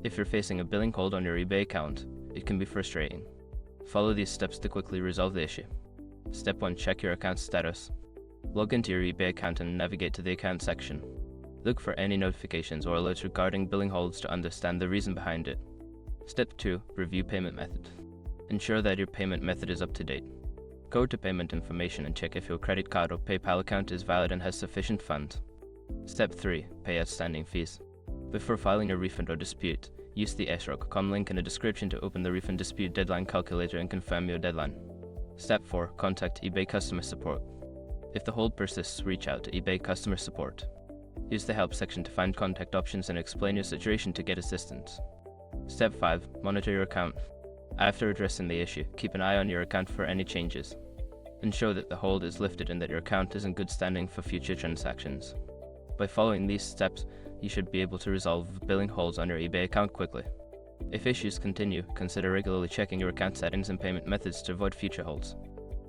If you're facing a billing hold on your eBay account, it can be frustrating. Follow these steps to quickly resolve the issue. Step 1. Check your account status. Log into your eBay account and navigate to the account section. Look for any notifications or alerts regarding billing holds to understand the reason behind it. Step 2. Review payment method. Ensure that your payment method is up to date. Go to payment information and check if your credit card or PayPal account is valid and has sufficient funds. Step 3. Pay outstanding fees. Before filing a refund or dispute, use the escrow.com link in the description to open the refund dispute deadline calculator and confirm your deadline. Step 4. Contact eBay customer support. If the hold persists, reach out to eBay customer support. Use the help section to find contact options and explain your situation to get assistance. Step 5. Monitor your account. After addressing the issue, keep an eye on your account for any changes. Ensure that the hold is lifted and that your account is in good standing for future transactions. By following these steps, you should be able to resolve billing holds on your eBay account quickly. If issues continue, consider regularly checking your account settings and payment methods to avoid future holds.